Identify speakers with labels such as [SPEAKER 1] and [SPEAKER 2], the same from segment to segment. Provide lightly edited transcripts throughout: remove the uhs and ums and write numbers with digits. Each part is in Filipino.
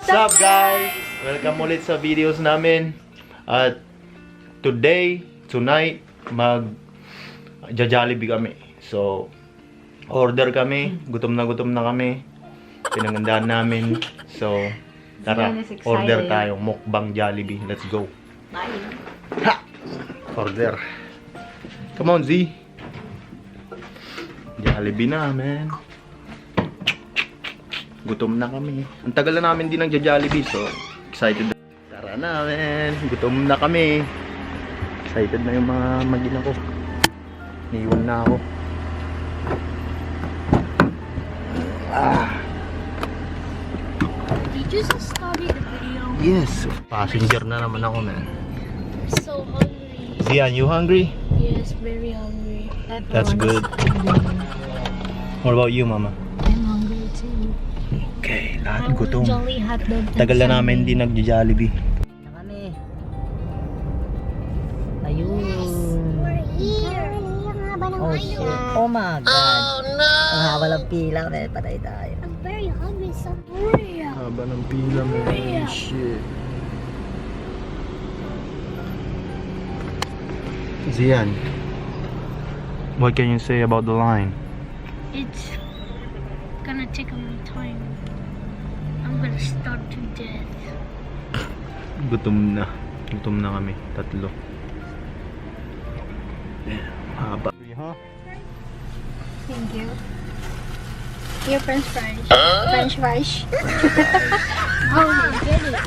[SPEAKER 1] What's up guys? Welcome ulit sa videos namin. At tonight, Jollibee kami. So, order kami. Gutom na kami. Pinagandaan namin. So, tara, order tayo. Mukbang Jollibee. Let's go.
[SPEAKER 2] Bye.
[SPEAKER 1] Ha! Order. Come on, Z. Jollibee na, man. Gutom na kami. Ang tagal na namin din nagja-Jollibee, so excited. Tara na, man. Gutom na kami. Excited na yung mga magina ko. Niwan na ako.
[SPEAKER 2] Did you just started the video?
[SPEAKER 1] Yes. Passenger na naman ako, man.
[SPEAKER 2] I'm so hungry.
[SPEAKER 1] Zian, you hungry?
[SPEAKER 2] Yes, very hungry.
[SPEAKER 1] That's good. What about you, mama?
[SPEAKER 2] I'm hungry too.
[SPEAKER 1] Okay, lahat gutom.
[SPEAKER 2] Jolly hot dog.
[SPEAKER 1] Tagal na namin din nagja-Jollibee.
[SPEAKER 3] Na kami. Ayun.
[SPEAKER 2] We're here.
[SPEAKER 3] Oh shit. Oh my god. Oh no. Ang haba ng pila na patay tayo.
[SPEAKER 2] I'm very hungry, so hurry up.
[SPEAKER 1] Haba ng pila, man. Shit. Zian, what can you say about the line?
[SPEAKER 2] It's gonna take a long time. I'm gonna starve to death.
[SPEAKER 1] Gutom na. Gutom na kami. Tatlo. Damn, haba. Huh?
[SPEAKER 2] Thank you. Your French fries. French fries. Oh, get it.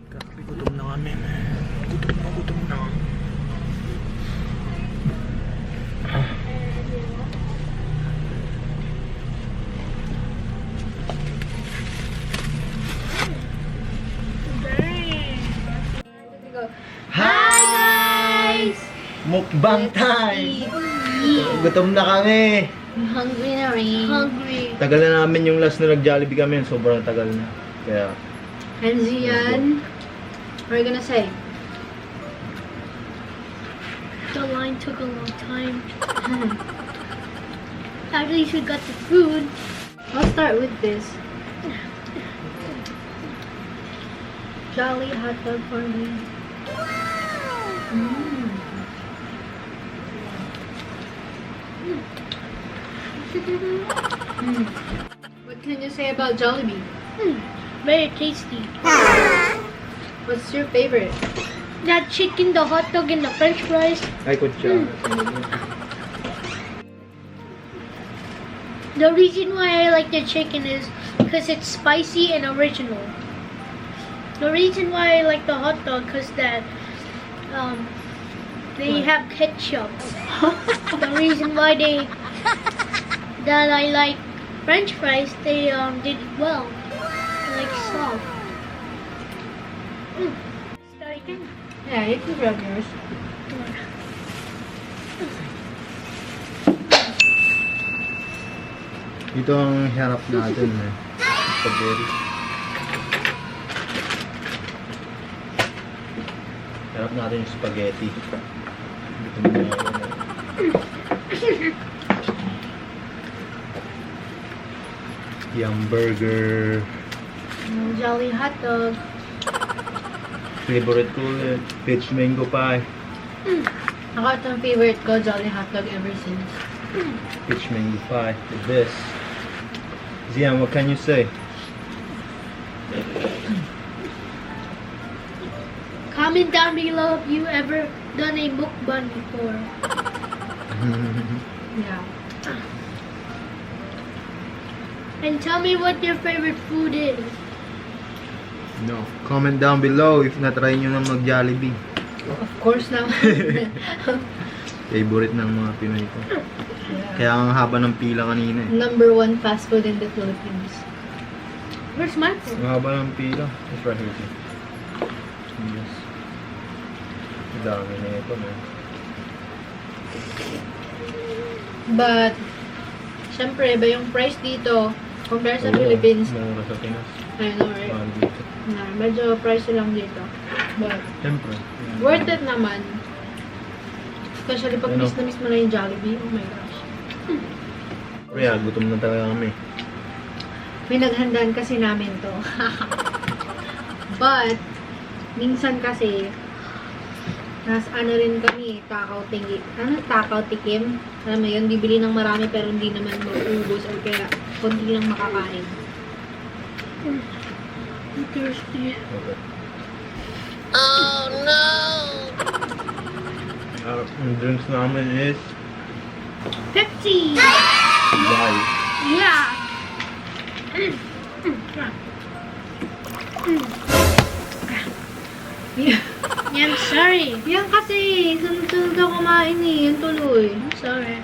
[SPEAKER 1] Grabe, gutom na kami, man. Gutom na.
[SPEAKER 2] Hi guys!
[SPEAKER 1] Mukbang time! Gutom na kami!
[SPEAKER 2] Hungry na rin. Hungry.
[SPEAKER 1] Tagal na namin yung last na nag-Jollibee kami. Sobrang tagal na. Kaya,
[SPEAKER 2] And Zian, what are you gonna say? The line took a long time. At least we got the food. I'll start with this. Jolly hot dog for me. What can you say about Jollibee? Very tasty. What's your favorite? That chicken, the hot dog, and the French fries.
[SPEAKER 1] ay kutsa.
[SPEAKER 2] The reason why I like the chicken is because it's spicy and original. The reason why I like the hot dog because that they have ketchup. The reason why that I like French fries, they did it well. Like soft. Start again.
[SPEAKER 3] Yeah, you can grab yours.
[SPEAKER 1] Ito ang harap natin, eh. Spaghetti. Harap natin yung spaghetti. Gutom na ako, yung burger.
[SPEAKER 2] Jolly hot dog.
[SPEAKER 1] Favorite ko ulit, peach mango pie.
[SPEAKER 3] Ako itong favorite ko, Jolly hot dog ever since.
[SPEAKER 1] Peach mango pie, the best. Zian, what can you say?
[SPEAKER 2] Comment down below if you ever done a mukbang before.
[SPEAKER 3] Yeah.
[SPEAKER 2] And tell me what your favorite food is.
[SPEAKER 1] No, comment down below if na-try nyo na mag-Jollibee.
[SPEAKER 3] Of course naman.
[SPEAKER 1] Favorite ng mga Pinoy ko. Kaya ang haba ng pila kanina, eh.
[SPEAKER 3] Number 1 fast food in the Philippines.
[SPEAKER 2] Where's my food?
[SPEAKER 1] Ang haba ng pila. It's right here. Yes. Ang dami na ito, man.
[SPEAKER 3] But, syempre, iba yung price dito compare sa Philippines.
[SPEAKER 1] Mura sa Pinas.
[SPEAKER 3] I know, right?
[SPEAKER 1] Mahal dito.
[SPEAKER 3] Medyo price lang dito. But,
[SPEAKER 1] Siyempre.
[SPEAKER 3] worth it naman. Especially pag
[SPEAKER 1] Ano?
[SPEAKER 3] miss na miss mo na yung Jollibee. Oh my gosh.
[SPEAKER 1] Kaya gutom na talaga kami.
[SPEAKER 3] pinaghandaan kasi namin to. But, minsan kasi, ano rin kami, takaw tikim. Alam mo yun, bibili ng marami pero hindi naman mauubos or kaya konti lang makakain.
[SPEAKER 2] I'm thirsty.
[SPEAKER 1] Okay.
[SPEAKER 2] Oh no!
[SPEAKER 1] Ang drinks namin is
[SPEAKER 2] Pepsi!
[SPEAKER 1] Bye.
[SPEAKER 2] Yeah!
[SPEAKER 3] Yeah.
[SPEAKER 2] Yeah, I'm sorry.
[SPEAKER 3] Yan kasi, sunod-sunod ako kumain eh, yan tuloy.
[SPEAKER 2] I'm sorry.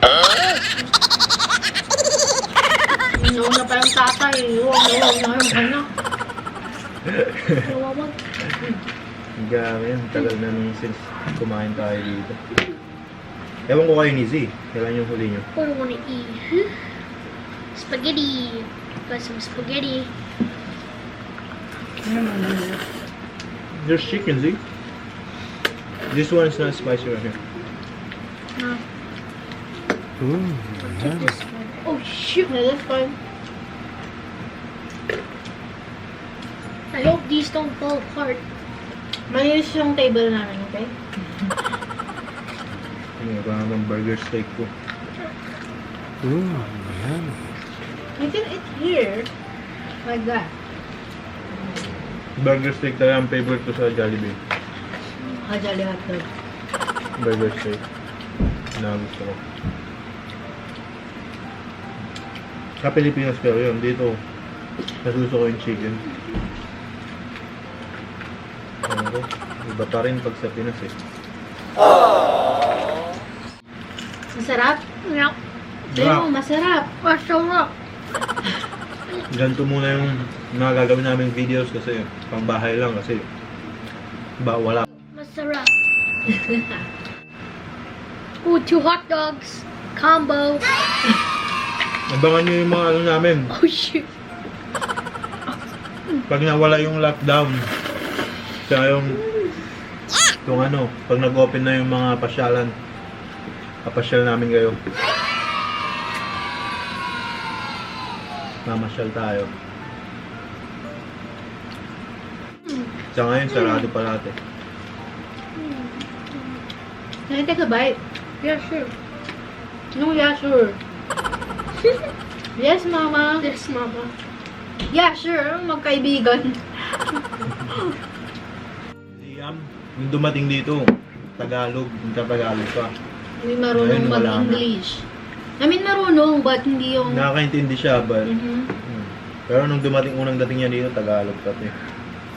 [SPEAKER 3] Nauna pa yung tatay, huwag na yung anak.
[SPEAKER 2] Nawawag.
[SPEAKER 1] Grabe yan. Tagal na nung since kumain tayo dito. Ewan ko kayo ni Z. Kailan yung huli nyo?
[SPEAKER 2] What do I want to eat? Spaghetti. Got some spaghetti.
[SPEAKER 1] There's chicken, Z. This one is not spicy right here.
[SPEAKER 2] No.
[SPEAKER 1] Ooh,
[SPEAKER 2] Take this one. Oh shoot!
[SPEAKER 3] Yeah, that's fine.
[SPEAKER 2] I hope these don't fall apart.
[SPEAKER 3] Malinis yung table namin, okay?
[SPEAKER 1] Ano ba naman burger steak ko? Ooh, yan.
[SPEAKER 3] You can eat here. Like that.
[SPEAKER 1] Burger steak talaga ang favorite ko sa Jollibee.
[SPEAKER 3] Jolly hotdog.
[SPEAKER 1] Burger steak. Na gusto ko. Sa Pilipinas pero yun. Dito, mas gusto ko yung chicken. Ano ko? Iba pa rin pag sa Pinas eh.
[SPEAKER 3] Masarap?
[SPEAKER 2] Yeah.
[SPEAKER 3] Ayun, masarap.
[SPEAKER 2] Masarap.
[SPEAKER 1] Ganito muna yung mga gagawin naming videos kasi pang bahay lang kasi wala.
[SPEAKER 2] Masarap. Ooh, 2 hot dogs. Combo.
[SPEAKER 1] Abangan nyo yung mga ano namin.
[SPEAKER 2] Oh shoot.
[SPEAKER 1] Pag nawala yung lockdown. Tsaka yung ano, pag nag-open na yung mga pasyalan. Papasyal namin kayo. Mamasyal tayo. Sa ngayon, sarado pa lahat eh.
[SPEAKER 3] Can I take a bite?
[SPEAKER 2] Yeah, sure.
[SPEAKER 3] No, yeah, sure. Yes, mama.
[SPEAKER 2] Yes, mama.
[SPEAKER 3] Yeah, sure. Magkaibigan.
[SPEAKER 1] Liam, yung dumating dito, Tagalog, Tagalog pa.
[SPEAKER 3] Hindi marunong
[SPEAKER 1] Ayun, wala na.
[SPEAKER 3] mag-English. I mean, marunong, but hindi yung...
[SPEAKER 1] Nakakaintindi siya, but...
[SPEAKER 3] Mhm.
[SPEAKER 1] Pero nung unang dating niya dito, Tagalog pati.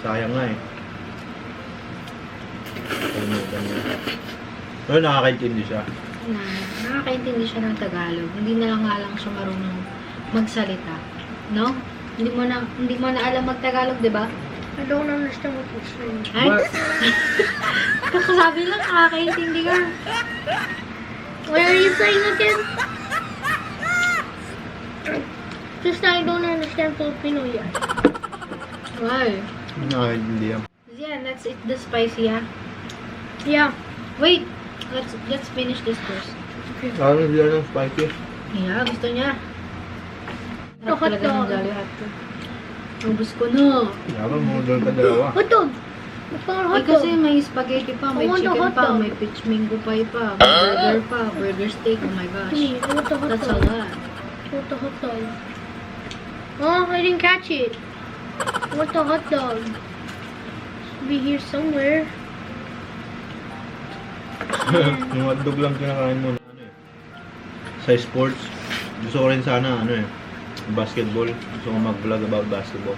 [SPEAKER 1] Sayang nga eh. Kalimutan niya. Pero nakakaintindi siya.
[SPEAKER 3] Nakakaintindi siya ng Tagalog. Hindi na lang nga lang siya marunong magsalita. No? Hindi mo na alam mag-Tagalog, di ba?
[SPEAKER 2] I don't understand what you're saying.
[SPEAKER 3] Ay? Kakasabi lang, nakakaintindi ka.
[SPEAKER 2] What are you saying again? Just I don't understand Filipino yet.
[SPEAKER 3] Why?
[SPEAKER 1] Nakakaintindi yan.
[SPEAKER 3] Yeah, let's eat the spicy, ha?
[SPEAKER 2] Yeah.
[SPEAKER 3] Wait! Let's finish this first.
[SPEAKER 1] Lalo nila ng spicy.
[SPEAKER 3] Yeah, gusto niya.
[SPEAKER 2] The hot
[SPEAKER 3] Talaga ng
[SPEAKER 2] dog.
[SPEAKER 3] Jolly hotdog. Ubus ko na.
[SPEAKER 1] Yabang mga doon ka dalawa.
[SPEAKER 2] Hot dog. What's our
[SPEAKER 3] Ay,
[SPEAKER 2] hot
[SPEAKER 3] kasi
[SPEAKER 2] dog?
[SPEAKER 3] may spaghetti pa, may
[SPEAKER 2] I want the
[SPEAKER 3] chicken
[SPEAKER 2] hot
[SPEAKER 3] pa,
[SPEAKER 2] dog.
[SPEAKER 3] may peach mango pie pa, may burger pa, burger steak, oh my gosh.
[SPEAKER 2] Me, I want the hot
[SPEAKER 3] That's a
[SPEAKER 2] dog.
[SPEAKER 3] lot.
[SPEAKER 2] I want the hot dog. Oh, I didn't catch it. I want the hot dog. Should be here somewhere.
[SPEAKER 1] Yung hotdog lang kinakain mo na ano eh. Sa sports, gusto ko rin sana ano eh, basketball. Gusto ko mag-vlog about basketball.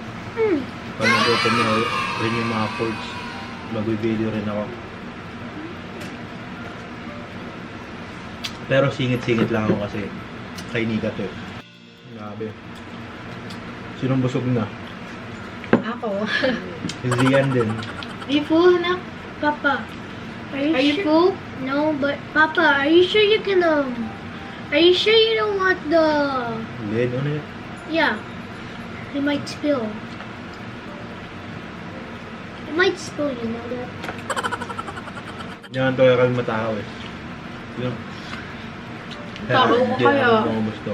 [SPEAKER 1] Pag nag-open na rin yung mga courts, mag-video rin ako. Pero singit-singit lang ako kasi kay Nika to eh. Grabe. Sinong busog na?
[SPEAKER 3] Ako.
[SPEAKER 1] Si Zian din.
[SPEAKER 3] Are you full, anak?
[SPEAKER 2] Papa,
[SPEAKER 3] Are you
[SPEAKER 2] sure?
[SPEAKER 3] full?
[SPEAKER 2] No, but Papa, are you sure you can Are you sure you don't want the?
[SPEAKER 1] Lid, ano yun?
[SPEAKER 2] Yeah, it might spill. It might spill, you know that.
[SPEAKER 1] Yan to kaya kami matao eh. Yun.
[SPEAKER 3] Tao ko kaya.
[SPEAKER 1] Kung gusto.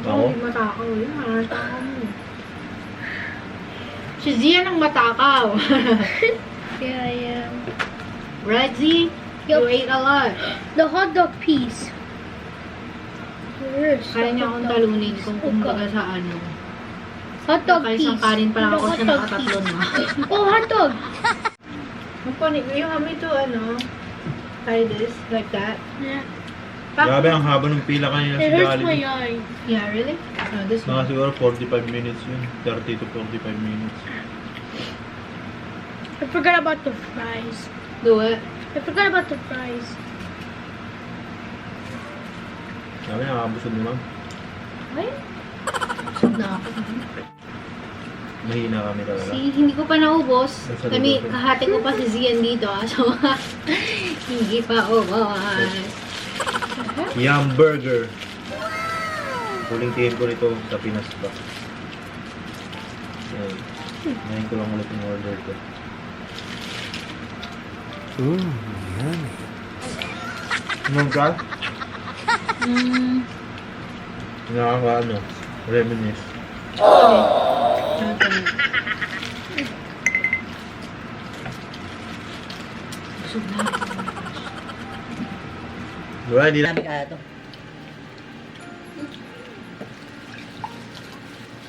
[SPEAKER 1] Ako?
[SPEAKER 3] Hindi matakaw. Yun, matakaw mo. Si Zian ang matakaw.
[SPEAKER 2] Yeah, I am.
[SPEAKER 3] Right, Z? You ate a lot.
[SPEAKER 2] The hot dog piece. Where's
[SPEAKER 3] Kaya
[SPEAKER 2] the
[SPEAKER 3] niya
[SPEAKER 2] hot
[SPEAKER 3] akong
[SPEAKER 2] dog
[SPEAKER 3] talunin
[SPEAKER 2] piece?
[SPEAKER 3] kung
[SPEAKER 2] Oh,
[SPEAKER 3] kumbaga
[SPEAKER 2] God.
[SPEAKER 3] sa ano.
[SPEAKER 2] Hot dog piece.
[SPEAKER 3] Isang kanin pa lang
[SPEAKER 2] The
[SPEAKER 3] ako
[SPEAKER 2] hot
[SPEAKER 3] siya
[SPEAKER 2] dog
[SPEAKER 3] nakatatlo
[SPEAKER 2] piece.
[SPEAKER 3] na.
[SPEAKER 2] Oh, hot dog.
[SPEAKER 3] You want me to, try this? Like that?
[SPEAKER 2] Yeah.
[SPEAKER 1] Grabe, ang haba ng pila kanina sa
[SPEAKER 2] It hurts my
[SPEAKER 1] Jollibee.
[SPEAKER 2] eye.
[SPEAKER 3] Yeah, really? No, this
[SPEAKER 1] Mga
[SPEAKER 3] one.
[SPEAKER 1] siguro 45 minutes yun. 30 to 45 minutes.
[SPEAKER 2] I forgot about the fries.
[SPEAKER 3] Do it.
[SPEAKER 2] I forgot about the fries.
[SPEAKER 1] Sabi, nakakabusog naman.
[SPEAKER 3] What? Busog na ako.
[SPEAKER 1] Mahina kami talaga.
[SPEAKER 3] See, hindi ko pa naubos.
[SPEAKER 1] Nasa
[SPEAKER 3] Kami,
[SPEAKER 1] lugar ko.
[SPEAKER 3] kahati ko pa si Zian dito. So, hindi pa ubos.
[SPEAKER 1] Yum Burger. Huling tingin ko nito sa Pinas pa. Yan. Ngayon ko lang ulit yung order ko.
[SPEAKER 4] Yummy.
[SPEAKER 1] Anong ka?
[SPEAKER 3] Mm.
[SPEAKER 1] Nakaka reminisce.
[SPEAKER 3] Okay. Busog na ako.
[SPEAKER 1] Diba, hindi na.
[SPEAKER 4] Sabi ka to.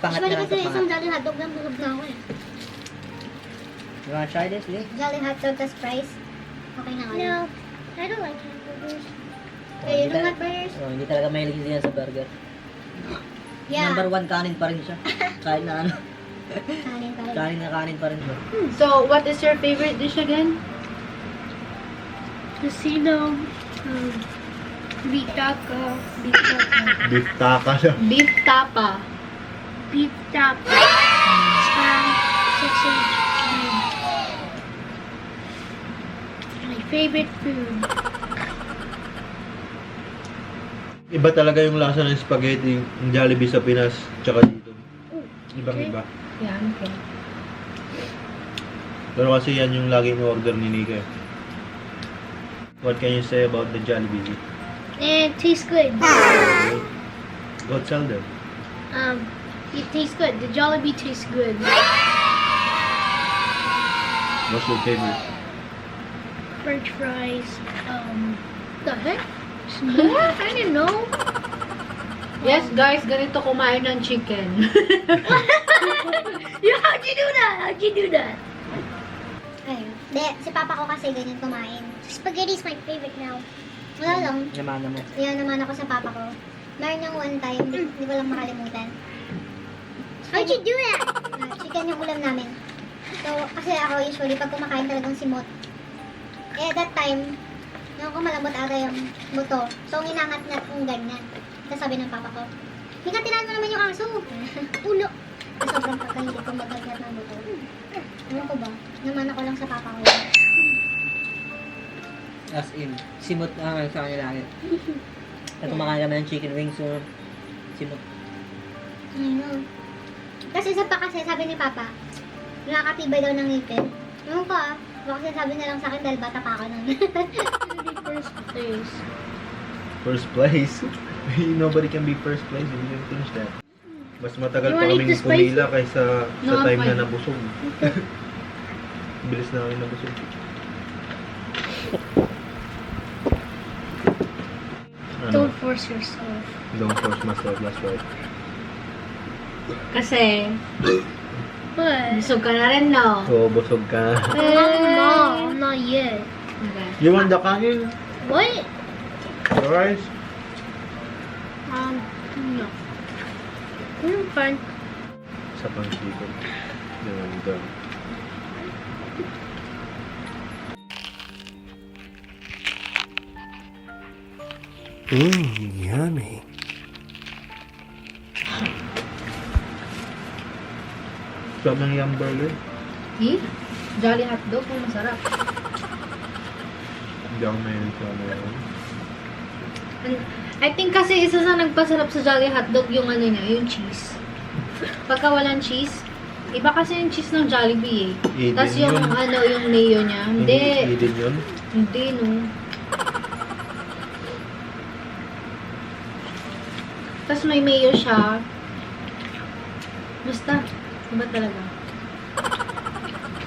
[SPEAKER 4] Pangat na lang to, pangat.
[SPEAKER 2] Jolly hot dog lang busog na ako eh.
[SPEAKER 4] You wanna try this, Lee?
[SPEAKER 2] Jolly hot dog tas fries. Okay na kayo? No, I don't like hamburgers.
[SPEAKER 4] Oh,
[SPEAKER 2] Hey, you
[SPEAKER 4] hindi
[SPEAKER 2] don't
[SPEAKER 4] ta-
[SPEAKER 2] like burgers?
[SPEAKER 4] Oh, hindi talaga mahilig siya sa burger.
[SPEAKER 2] Yeah.
[SPEAKER 4] Number 1 kanin pa rin siya. Kahit na ano,
[SPEAKER 2] Kanin pa rin.
[SPEAKER 4] kanin pa rin siya.
[SPEAKER 3] So, what is your favorite dish again?
[SPEAKER 2] Casino. Beef taco. Beef taco.
[SPEAKER 1] Beef taka siya.
[SPEAKER 3] Beef tapa.
[SPEAKER 2] Beef taco. Sausage. My favorite food.
[SPEAKER 1] Iba talaga yung lasa ng spaghetti ng Jollibee sa Pinas tsaka dito. Ibang-iba.
[SPEAKER 3] Yan, okay.
[SPEAKER 1] Pero kasi yan yung laging order ni Nika. What can you say about the Jollibee?
[SPEAKER 2] It tastes good.
[SPEAKER 1] Go tell them.
[SPEAKER 2] It tastes good. The Jollibee tastes good.
[SPEAKER 1] What's your favorite?
[SPEAKER 2] French fries. The heck? What? I didn't know.
[SPEAKER 3] Yes, guys, ganito kumain ng chicken.
[SPEAKER 2] How'd you do that? How'd you do that?
[SPEAKER 5] Ayun. De, si papa ko kasi ganyan kumain. Spaghetti is my favorite now. Wala lang.
[SPEAKER 4] Namana mo.
[SPEAKER 5] Yan naman ako sa papa ko. Meron yung one time, hindi ko lang makalimutan.
[SPEAKER 2] How'd you do that?
[SPEAKER 5] Chicken yung ulam namin. So, kasi ako usually pag kumakain talagang simot. Eh, that time, yung ko malambot ata yung buto. So, nginangat-ngat kong ganyan. Tapos sabi ng papa ko, hingatirahan mo naman yung aso. Ulo. So, sobrang pagkahilig kong magagat ng buto. Ano ko ba? Naman ako lang sa papa ko.
[SPEAKER 4] As in, simot ang sa kanya langit. At kumakain kami ng chicken wings, so simot.
[SPEAKER 5] Ayun. Kasi isa pa kasi, sabi ni Papa, nakakatibay daw ng ngipin. Ewan ko baka sabi na lang sa akin dahil bata pa ako nun.
[SPEAKER 2] First place.
[SPEAKER 1] First place? Nobody can be first place if you can finish that. Mas matagal
[SPEAKER 2] You
[SPEAKER 1] pa
[SPEAKER 2] wanna eat
[SPEAKER 1] kaming
[SPEAKER 2] the spicy?
[SPEAKER 1] pumila kaysa sa
[SPEAKER 3] No, I'm
[SPEAKER 1] time na
[SPEAKER 3] fine.
[SPEAKER 1] nabusog. Bilis na kami nabusog. Ano?
[SPEAKER 2] Don't force yourself.
[SPEAKER 1] Don't force myself, that's right.
[SPEAKER 3] Kasi,
[SPEAKER 2] But
[SPEAKER 3] busog ka na rin, no?
[SPEAKER 1] Oo, busog ka.
[SPEAKER 2] no, not yet.
[SPEAKER 3] Okay.
[SPEAKER 1] You want the kanin?
[SPEAKER 2] What?
[SPEAKER 1] The rice?
[SPEAKER 2] No. Fine.
[SPEAKER 1] Sa pang-chicken. Yan, done.
[SPEAKER 4] Yummy.
[SPEAKER 1] Sarap ng yum burger.
[SPEAKER 3] Eh? Jolly hotdog, kung masarap.
[SPEAKER 1] Hindi ako mahilig sa ano yun.
[SPEAKER 3] I think kasi isa sa nagpasarap sa Jolly hotdog yung ano niya, yung cheese. Pagka walang cheese, iba kasi yung cheese ng Jollibee eh.
[SPEAKER 1] Eden
[SPEAKER 3] Tapos yung
[SPEAKER 1] yun.
[SPEAKER 3] ano, yung mayo niya. Hindi.
[SPEAKER 1] Eden yun?
[SPEAKER 3] Hindi, no. Tapos may mayo siya. Basta, iba talaga.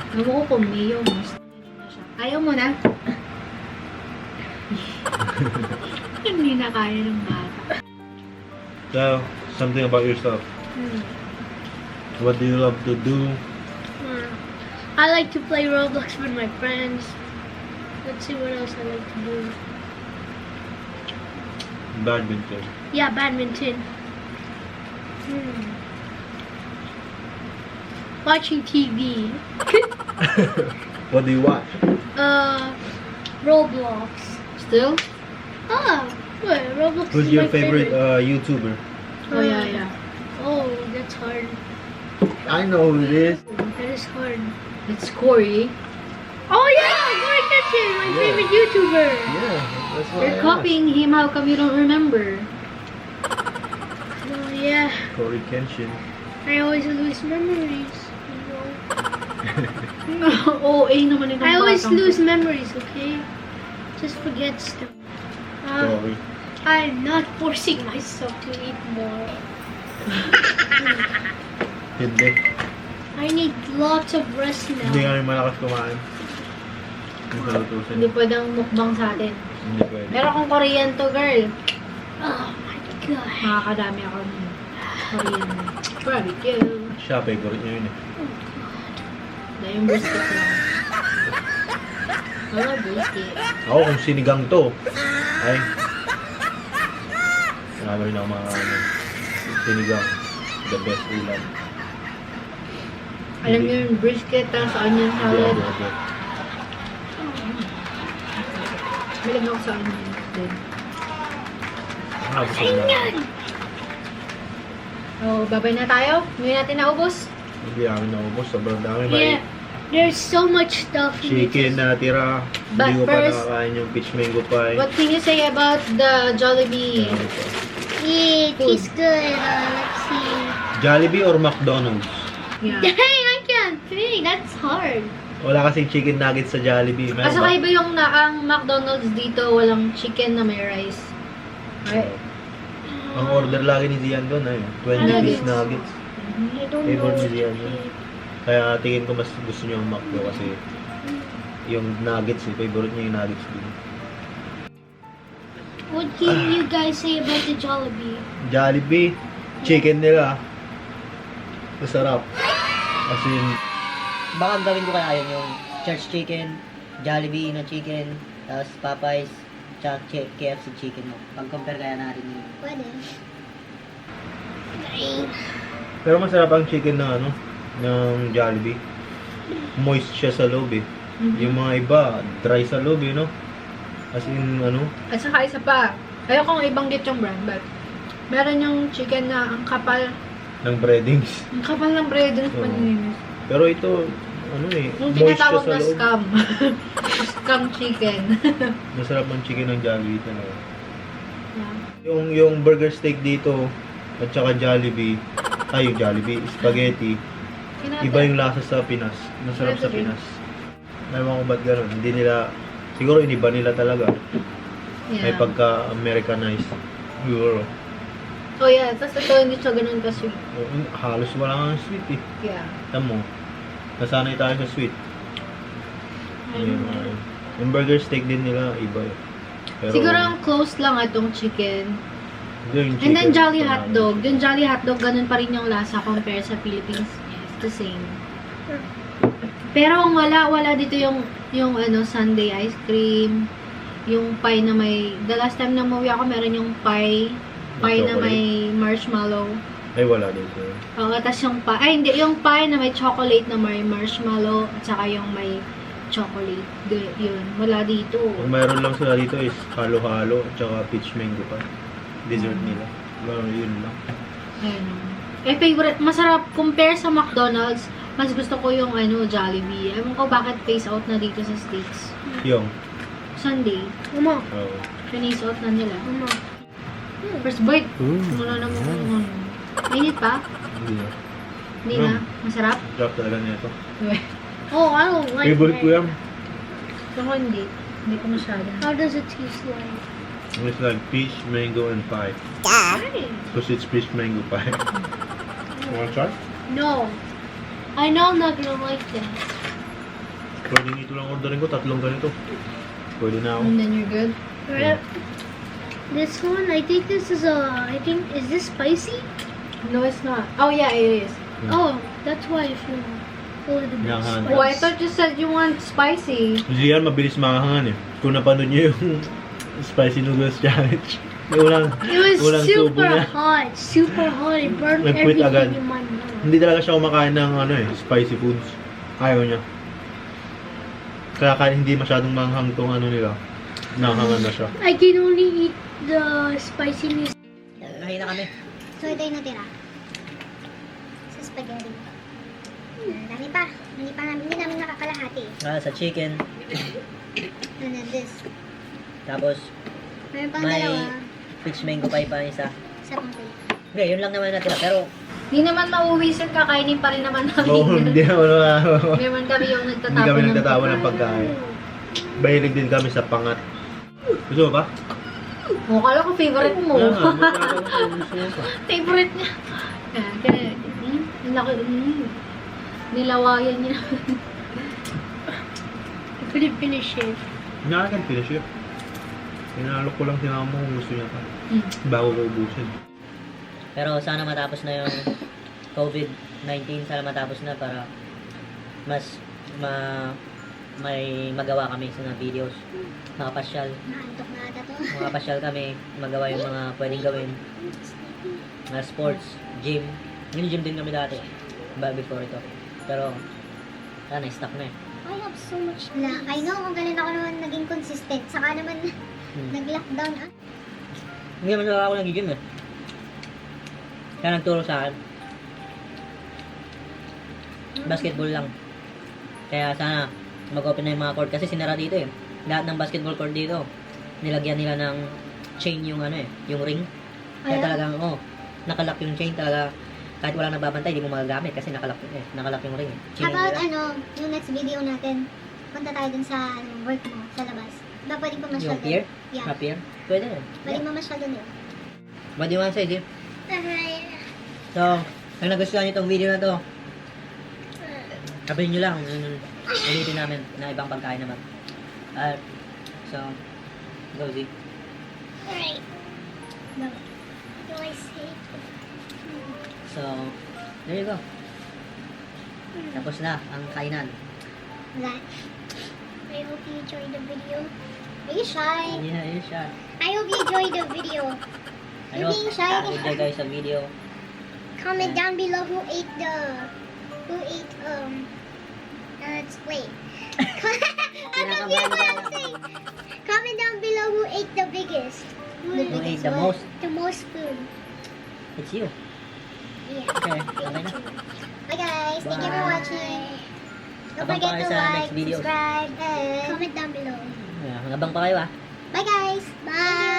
[SPEAKER 3] Alam ko kung mayo, basta na siya. Ayaw mo na? Hindi na kaya ng bata.
[SPEAKER 1] So, something about yourself. What do you love to do?
[SPEAKER 2] I like to play Roblox with my friends. Let's see what else I like to do.
[SPEAKER 1] Badminton.
[SPEAKER 2] Yeah, badminton. Watching TV.
[SPEAKER 1] What do you watch?
[SPEAKER 2] Roblox.
[SPEAKER 3] Still?
[SPEAKER 2] What? Roblox
[SPEAKER 1] Who's
[SPEAKER 2] is
[SPEAKER 1] your
[SPEAKER 2] my
[SPEAKER 1] favorite YouTuber?
[SPEAKER 3] Oh, yeah.
[SPEAKER 2] Oh, that's hard.
[SPEAKER 1] I know who it is.
[SPEAKER 2] That is hard.
[SPEAKER 3] It's Corey.
[SPEAKER 2] Oh yeah, Corey Kitchen, my
[SPEAKER 1] Yeah.
[SPEAKER 2] favorite YouTuber.
[SPEAKER 1] Yeah, that's what
[SPEAKER 3] You're copying him. How come you don't remember?
[SPEAKER 2] Oh yeah,
[SPEAKER 1] Corey Kenshin.
[SPEAKER 2] I always lose memories.
[SPEAKER 3] OA naman itong
[SPEAKER 2] I always
[SPEAKER 3] batang to.
[SPEAKER 2] lose memories, okay? Just forget stuff.
[SPEAKER 1] Corey.
[SPEAKER 2] I'm not forcing myself to eat more.
[SPEAKER 1] Hindi.
[SPEAKER 2] I need lots of rest
[SPEAKER 1] Hindi
[SPEAKER 2] now.
[SPEAKER 1] kami malakas kumain. Yung salutusin.
[SPEAKER 3] Hindi pwedeng mukbang sa atin.
[SPEAKER 1] Hindi pwede.
[SPEAKER 3] Pero kung Korean to, girl,
[SPEAKER 2] Oh my god.
[SPEAKER 3] makakadami ako ng Korean. Barbecue.
[SPEAKER 1] Siya, favorite niya yun eh.
[SPEAKER 3] Na yung brisket lang. Wala brisket.
[SPEAKER 1] Ako, kung sinigang to, ay, marami na ako mga sinigang. The best ulam.
[SPEAKER 3] Alam niyo yung brisket, tapos onion salad.
[SPEAKER 1] Hindi.
[SPEAKER 3] Bilang ako sa onion. Then,
[SPEAKER 1] Busog na.
[SPEAKER 3] so, babay na tayo. Hindi natin naubos.
[SPEAKER 1] Hindi namin naubos. Sobrang dami.
[SPEAKER 2] Yeah, there's so much stuff. in
[SPEAKER 1] Chicken
[SPEAKER 2] it.
[SPEAKER 1] na natira.
[SPEAKER 3] But
[SPEAKER 1] Hindi ko pa
[SPEAKER 3] first,
[SPEAKER 1] nakakain yung peach mango pie.
[SPEAKER 3] What can you say about the Jollibee?
[SPEAKER 1] Ano pa?
[SPEAKER 2] Yeah, it tastes good. Let's see.
[SPEAKER 1] Jollibee or McDonald's?
[SPEAKER 3] Yeah.
[SPEAKER 2] Dang, I can't think. That's hard.
[SPEAKER 1] Wala kasing chicken nuggets sa Jollibee. Meron
[SPEAKER 3] Kasi
[SPEAKER 1] ba?
[SPEAKER 3] iba yung ang McDonald's dito, walang chicken na may rice. Right?
[SPEAKER 1] Ang order lagi ni Zian doon ay 20 piece
[SPEAKER 3] Nuggets.
[SPEAKER 1] nuggets.
[SPEAKER 2] I don't
[SPEAKER 1] Favorite
[SPEAKER 2] know.
[SPEAKER 1] ni Zian yun. Kaya tingin ko mas gusto niyo yung McDo kasi yung nuggets eh. Favorite niya yung nuggets din.
[SPEAKER 2] What can you guys say about the Jollibee?
[SPEAKER 1] Jollibee, chicken nila. Masarap. As in,
[SPEAKER 4] Baka gawin ko kaya yun yung church chicken, Jollibee na chicken, tapos Popeyes, tsaka KFC chicken mo. Pag-compare kaya natin yun.
[SPEAKER 5] Pwede.
[SPEAKER 1] pero masarap ang chicken ng ano, ng Jollibee. Moist siya sa loob eh. Yung mga iba, dry sa loob eh, no? As in, ano,
[SPEAKER 3] At saka isa pa, ayokong ibanggit yung brand, but meron yung chicken na ang kapal
[SPEAKER 1] ng breadings.
[SPEAKER 3] ng bread yung
[SPEAKER 1] Oo.
[SPEAKER 3] panininis.
[SPEAKER 1] Pero ito, ano eh,
[SPEAKER 3] Yung
[SPEAKER 1] moist siya
[SPEAKER 3] tinatawag
[SPEAKER 1] sa
[SPEAKER 3] na
[SPEAKER 1] loob.
[SPEAKER 3] scam. Scam chicken.
[SPEAKER 1] Masarap ang chicken ng Jollibee talaga.
[SPEAKER 3] Yeah.
[SPEAKER 1] Yung burger steak dito, at saka Jollibee, yung Jollibee, spaghetti, iba yung lasa sa Pinas. Masarap sa Pinas. Ewan ko ba't gano'n. Hindi nila, siguro iniba nila talaga.
[SPEAKER 3] Yeah.
[SPEAKER 1] May pagka-Americanized. Siguro.
[SPEAKER 3] Oh yeah, tapos ito hindi siya ganun ka-sweet.
[SPEAKER 1] Halos wala kang sweet eh.
[SPEAKER 3] Yeah.
[SPEAKER 1] Tama mo. Nasanay tayo sa sweet. Yung burger steak din nila, iba eh. Pero,
[SPEAKER 3] Siguro ang close lang itong chicken.
[SPEAKER 1] yung
[SPEAKER 3] And then
[SPEAKER 1] chicken,
[SPEAKER 3] Jolly
[SPEAKER 1] panalo.
[SPEAKER 3] hotdog. Yung Jolly hotdog, ganun pa rin yung lasa compare sa Philippines. Yes, the same. Pero ang wala dito yung ano, sundae ice cream, yung pie na may, the last time na umuwi ako, meron yung pie na may marshmallow.
[SPEAKER 1] Ay, wala dito.
[SPEAKER 3] Oo, tas yung pie, ay hindi, yung pie na may chocolate na may marshmallow, at saka yung may chocolate. Yun, wala dito.
[SPEAKER 1] Ang mayroon lang sila dito is halo-halo at saka peach mango pa. Dessert nila. Well, yun lang.
[SPEAKER 3] Ayun. Favorite, masarap, compare sa McDonald's, mas gusto ko yung ano, Jollibee. Ewan ko bakit phase out na dito sa States.
[SPEAKER 1] Yung.
[SPEAKER 3] Sunday,
[SPEAKER 2] Mama,
[SPEAKER 1] Oh.
[SPEAKER 3] phase out na nila.
[SPEAKER 2] Mama.
[SPEAKER 3] First bite,
[SPEAKER 1] Mm.
[SPEAKER 3] muna naman kung ano. Mainit pa?
[SPEAKER 1] Hindi na.
[SPEAKER 3] Hindi na? Masarap?
[SPEAKER 1] Drop talaga nito.
[SPEAKER 2] Oh, I don't like
[SPEAKER 1] Favorite ko
[SPEAKER 2] it.
[SPEAKER 1] yan.
[SPEAKER 3] Ako hindi. Hindi ko masyado.
[SPEAKER 2] How does it taste like?
[SPEAKER 1] It's like peach, mango, and pie.
[SPEAKER 2] Right.
[SPEAKER 1] Because it's peach mango pie. You wanna try?
[SPEAKER 2] No. I know I'm not gonna like this.
[SPEAKER 1] Pwedeng ito lang orderin ko, tatlong ganito. Pwede na ako.
[SPEAKER 3] And then you're good.
[SPEAKER 2] Right. This one, I think this is is this spicy?
[SPEAKER 3] No, it's not. Oh, yeah, it is.
[SPEAKER 2] Oh, that's why I feel a little bit
[SPEAKER 1] Yahan.
[SPEAKER 2] spicy.
[SPEAKER 3] Oh, I thought you said you want spicy.
[SPEAKER 1] Kasi yan, mabilis makahangan eh. Kung napanood nyo yung Spicy Noodles Challenge. Yung
[SPEAKER 2] It was
[SPEAKER 1] ulang tubo
[SPEAKER 2] super
[SPEAKER 1] niya.
[SPEAKER 2] hot. Super hot. It burned
[SPEAKER 1] Nag-quit
[SPEAKER 2] everything
[SPEAKER 1] agad.
[SPEAKER 2] in my mouth.
[SPEAKER 1] Hindi talaga siya kumakain ng spicy foods. Ayaw niya. Kaya kahit hindi masyadong manghang tong nila. Nakahangan na siya.
[SPEAKER 2] I can only eat the spiciness.
[SPEAKER 4] Kain na kami.
[SPEAKER 5] So, ito yung natira. Sa spaghetti. Dami pa. Hindi namin nakakalahati.
[SPEAKER 4] Sa chicken.
[SPEAKER 5] And then this.
[SPEAKER 4] Tapos,
[SPEAKER 5] Meron pang
[SPEAKER 4] may
[SPEAKER 5] dalawa.
[SPEAKER 4] peach mango pie pa isa.
[SPEAKER 5] Sa pang plate.
[SPEAKER 4] Okay, yun lang naman natira. Pero,
[SPEAKER 3] Hindi naman mauwi sir, kakainin pa rin naman namin.
[SPEAKER 1] Oo, hindi naman
[SPEAKER 3] Hindi naman kami yung
[SPEAKER 1] hindi
[SPEAKER 3] nagtatapon
[SPEAKER 1] kami
[SPEAKER 3] ng
[SPEAKER 1] nagtatawa ng pagkain. Mahilig din kami sa pangat. Gusto mo ba?
[SPEAKER 3] Oh, kala ko favorite mo.
[SPEAKER 1] Kaya nga, gusto mo pa.
[SPEAKER 3] Favorite niya. Kaya, ang laki, nilawayan niya.
[SPEAKER 2] I couldn't finish it.
[SPEAKER 1] Hindi I can finish it. Inaalok ko lang sinama mo kung gusto niya pa. Bago ko ubusin.
[SPEAKER 4] pero sana matapos na yung COVID-19. Sana matapos na para mas may magawa kami sa mga videos. Makapasyal.
[SPEAKER 5] Naantok na ata to.
[SPEAKER 4] Makapasyal kami. Magawa yung mga pwedeng gawin. Mga sports, gym. Yung gym din kami dati. Before ito. Pero, sana stop na eh.
[SPEAKER 5] I have so much. I know kung ganun ako naman naging consistent. Saka naman nag-lockdown.
[SPEAKER 4] Hindi naman ako nag-gym eh. Kaya nagturo sa akin. Basketball lang. Kaya sana mag-open na yung mga court kasi sinara dito eh. Lahat ng basketball court dito, nilagyan nila ng chain yung yung ring. Kaya talagang nakalock yung chain talaga. Kahit walang nagbabantay, di mo magagamit kasi nakalock yung ring eh.
[SPEAKER 5] How
[SPEAKER 4] Chain
[SPEAKER 5] about
[SPEAKER 4] nila.
[SPEAKER 5] yung next video natin, punta tayo dun sa work mo, sa labas. Ba pwedeng pumasyal
[SPEAKER 4] Yung pier?
[SPEAKER 5] dun? Yeah.
[SPEAKER 4] Pier? Pwede rin.
[SPEAKER 5] Pwedeng mamasyal dun yun.
[SPEAKER 4] What do you want to say, Jim? So, kung nagustuhan nyo itong video na to, sabihin nyo lang, ulitin namin na ibang pagkain naman. So, go Z.
[SPEAKER 5] Alright. No. Do I say?
[SPEAKER 4] So, there you go. Tapos na ang kainan.
[SPEAKER 5] That. I hope you enjoyed the video. Are you shy?
[SPEAKER 4] Yeah, yun siya.
[SPEAKER 5] I hope you enjoyed the video.
[SPEAKER 4] I
[SPEAKER 5] You're
[SPEAKER 4] hope
[SPEAKER 5] being shy.
[SPEAKER 4] enjoy guys sa video.
[SPEAKER 5] Comment down below who ate wait. I confused what I'm saying. Comment down below who ate the biggest.
[SPEAKER 4] Who ate the
[SPEAKER 5] one.
[SPEAKER 4] most?
[SPEAKER 5] The most food.
[SPEAKER 4] It's you.
[SPEAKER 5] Yeah.
[SPEAKER 4] Okay, okay na.
[SPEAKER 5] Bye guys. Thank you for
[SPEAKER 4] Bye.
[SPEAKER 5] watching. Don't
[SPEAKER 4] Abang
[SPEAKER 5] forget
[SPEAKER 4] pa kayo
[SPEAKER 5] to
[SPEAKER 4] sa
[SPEAKER 5] like,
[SPEAKER 4] next video.
[SPEAKER 5] subscribe, and comment down below.
[SPEAKER 4] Abang pa kayo ah.
[SPEAKER 5] Bye guys. Bye.